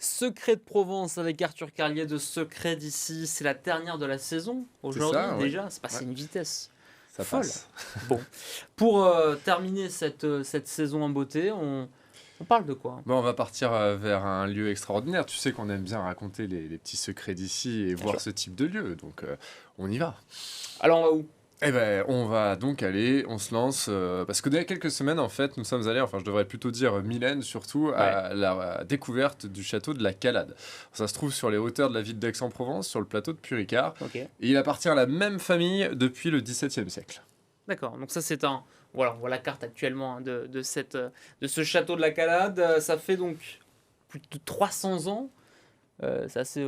Secret de Provence avec Arthur Carlier de Secret d'ici. C'est la dernière de la saison C'est aujourd'hui ça, ouais. déjà. C'est passé Ouais, une vitesse ça folle. passe. Bon, pour terminer cette saison en beauté, on parle de quoi? Bon, on va partir vers un lieu extraordinaire. Tu sais qu'on aime bien raconter les petits secrets d'ici et Bien voir sûr. ce type de lieu, donc on y va. Alors on va où? Eh ben, on va donc aller, on se lance, parce que dès il y a quelques semaines, en fait, nous sommes allés, enfin, je devrais plutôt dire Mylène, surtout, Ouais, à la découverte du château de la Calade. Ça se trouve sur les hauteurs de la ville d'Aix-en-Provence, sur le plateau de Puricard, ok. et il appartient à la même famille depuis le XVIIe siècle. D'accord. Donc ça c'est un. Voilà, on voit la carte actuellement hein, de ce château de la Calade. Ça fait donc plus de 300 ans. C'est assez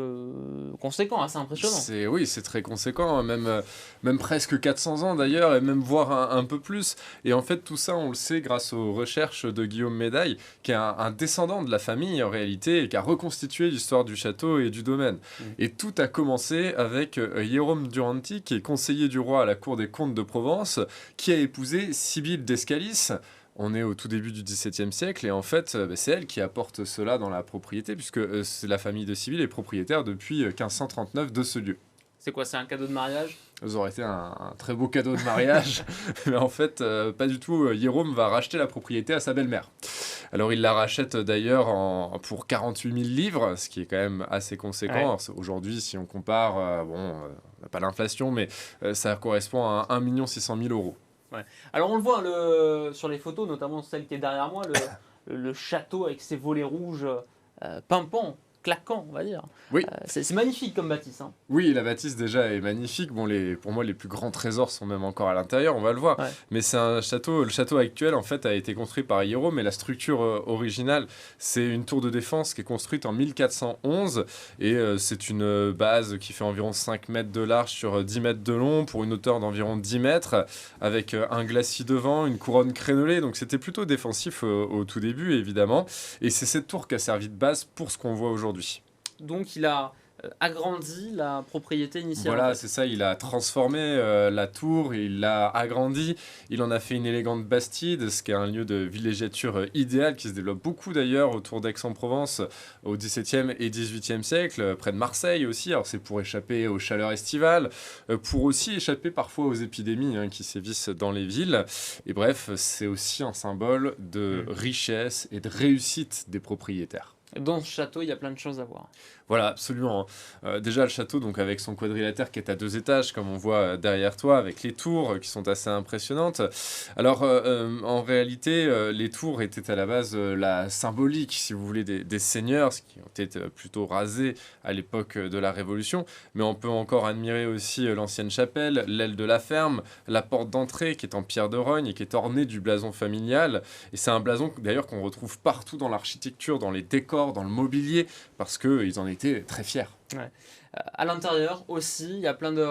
conséquent, assez impressionnant. Oui, c'est très conséquent, hein, même presque 400 ans d'ailleurs, et même voire un peu plus. Et en fait, tout ça, on le sait grâce aux recherches de Guillaume Médaille, qui est un descendant de la famille en réalité, et qui a reconstitué l'histoire du château et du domaine. Mm. Et tout a commencé avec Jérôme Duranty, qui est conseiller du roi à la cour des comtes de Provence, qui a épousé Sibylle d'Escalis. On est au tout début du XVIIe siècle et en fait, c'est elle qui apporte cela dans la propriété puisque c'est la famille de Sibylle est propriétaire depuis 1539 de ce lieu. C'est quoi? C'est un cadeau de mariage? Ça aurait été un très beau cadeau de mariage, mais en fait, pas du tout. Jérôme va racheter la propriété à sa belle-mère. Alors, il la rachète d'ailleurs pour 48 000 livres, ce qui est quand même assez conséquent. Ouais. Alors, aujourd'hui, si on compare, on n'a pas l'inflation, mais ça correspond à 1 600 000 euros. Ouais. Alors on le voit sur les photos, notamment celle qui est derrière moi, le château avec ses volets rouges pimpants, claquants, on va dire. Oui. C'est magnifique comme bâtisse. Hein. Oui, la bâtisse déjà est magnifique. Bon, pour moi, les plus grands trésors sont même encore à l'intérieur, on va le voir. Ouais. Mais c'est un château, le château actuel en fait a été construit par Jérôme, mais la structure originale, c'est une tour de défense qui est construite en 1411 et c'est une base qui fait environ 5 mètres de large sur 10 mètres de long pour une hauteur d'environ 10 mètres avec un glacis devant, une couronne crénelée. Donc c'était plutôt défensif au tout début, évidemment. Et c'est cette tour qui a servi de base pour ce qu'on voit aujourd'hui. Donc il a agrandi la propriété initiale. Voilà, En fait. c'est ça, il a transformé la tour, il l'a agrandi, il en a fait une élégante bastide, ce qui est un lieu de villégiature idéal qui se développe beaucoup d'ailleurs autour d'Aix-en-Provence au XVIIe et XVIIIe siècle, près de Marseille aussi. Alors c'est pour échapper aux chaleurs estivales, pour aussi échapper parfois aux épidémies qui sévissent dans les villes. Et bref, c'est aussi un symbole de richesse et de réussite des propriétaires. Dans ce château, il y a plein de choses à voir. Voilà, absolument. Déjà, le château, donc avec son quadrilatère qui est à 2 étages, comme on voit derrière toi, avec les tours qui sont assez impressionnantes. Alors, en réalité, les tours étaient à la base la symbolique, si vous voulez, des seigneurs, qui ont été plutôt rasés à l'époque de la Révolution. Mais on peut encore admirer aussi l'ancienne chapelle, l'aile de la ferme, la porte d'entrée qui est en pierre de rogne et qui est ornée du blason familial. Et c'est un blason d'ailleurs qu'on retrouve partout dans l'architecture, dans les décors, dans le mobilier, parce qu'ils en étaient très fiers. Ouais. À l'intérieur aussi, il y a plein de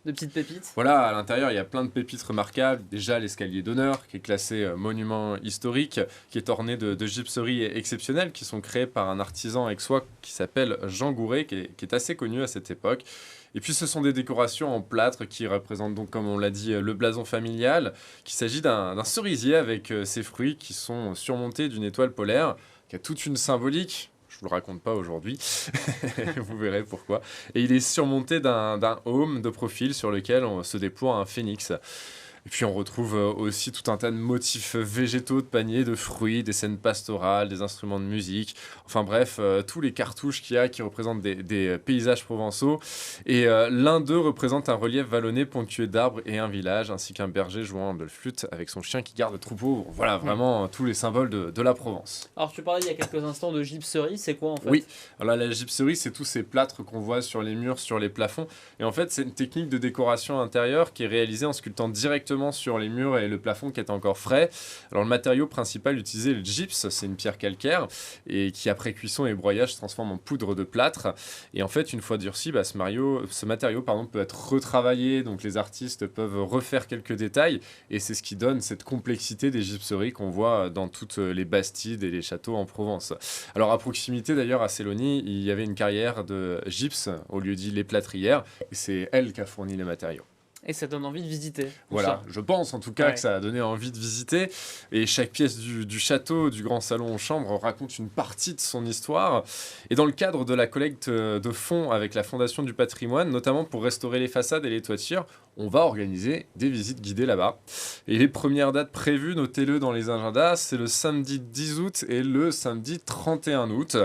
petites pépites. Voilà, à l'intérieur, il y a plein de pépites remarquables. Déjà, l'escalier d'honneur, qui est classé monument historique, qui est orné de gypseries exceptionnelles qui sont créées par un artisan aixois qui s'appelle Jean Gouret, qui est assez connu à cette époque. Et puis, ce sont des décorations en plâtre qui représentent donc, comme on l'a dit, le blason familial, qu'il s'agit d'un cerisier avec ses fruits qui sont surmontés d'une étoile polaire, qui a toute une symbolique. Je vous le raconte pas aujourd'hui, vous verrez pourquoi. Et il est surmonté d'un heaume de profil sur lequel se déploie un phénix. Et puis on retrouve aussi tout un tas de motifs végétaux, de paniers, de fruits, des scènes pastorales, des instruments de musique. Enfin bref, tous les cartouches qu'il y a qui représentent des paysages provençaux. Et l'un d'eux représente un relief vallonné ponctué d'arbres et un village, ainsi qu'un berger jouant de flûte avec son chien qui garde le troupeau. Voilà, vraiment tous les symboles de la Provence. Alors tu parlais il y a quelques instants de gypserie, c'est quoi en fait? Oui, alors la gypserie, c'est tous ces plâtres qu'on voit sur les murs, sur les plafonds. Et en fait, c'est une technique de décoration intérieure qui est réalisée en sculptant directement sur les murs et le plafond qui est encore frais. Alors le matériau principal utilisé est le gypse, c'est une pierre calcaire et qui après cuisson et broyage se transforme en poudre de plâtre. Et en fait, une fois durci, ce matériau peut être retravaillé, donc les artistes peuvent refaire quelques détails et c'est ce qui donne cette complexité des gypseries qu'on voit dans toutes les bastides et les châteaux en Provence. Alors à proximité d'ailleurs à Célonie, il y avait une carrière de gypse au lieu dit les plâtrières et c'est elle qui a fourni les matériaux. Et ça donne envie de visiter. Voilà, je pense en tout cas Ouais. que ça a donné envie de visiter. Et chaque pièce du château, du grand salon aux chambres, raconte une partie de son histoire. Et dans le cadre de la collecte de fonds avec la Fondation du patrimoine, notamment pour restaurer les façades et les toitures, on va organiser des visites guidées là-bas. Et les premières dates prévues, notez-le dans les agendas, c'est le samedi 10 août et le samedi 31 août.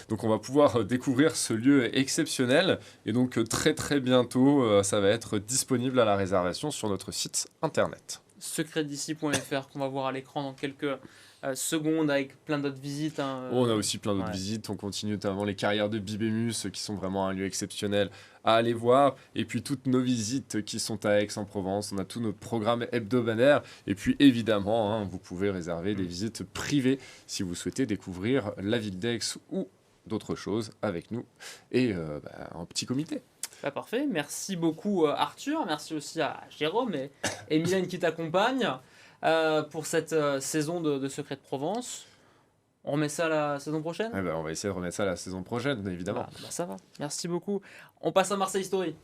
Donc on va pouvoir découvrir ce lieu exceptionnel. Et donc très très bientôt, ça va être disponible à la réservation sur notre site internet. Secretdici.fr qu'on va voir à l'écran dans quelques secondes avec plein d'autres visites. Hein, On a aussi plein d'autres ouais. visites, on continue notamment les carrières de Bibémus qui sont vraiment un lieu exceptionnel à aller voir, et puis toutes nos visites qui sont à Aix-en-Provence, on a tout notre programme hebdomadaire, et puis évidemment, hein, vous pouvez réserver des visites privées si vous souhaitez découvrir la ville d'Aix ou d'autres choses avec nous, et en petit comité. Bah, parfait, merci beaucoup Arthur, merci aussi à Jérôme et Mylène qui t'accompagnent pour cette saison de Secrets de Provence. On remet ça la saison prochaine? On va essayer de remettre ça la saison prochaine, évidemment. Bah, ça va, merci beaucoup. On passe à Marseille Story.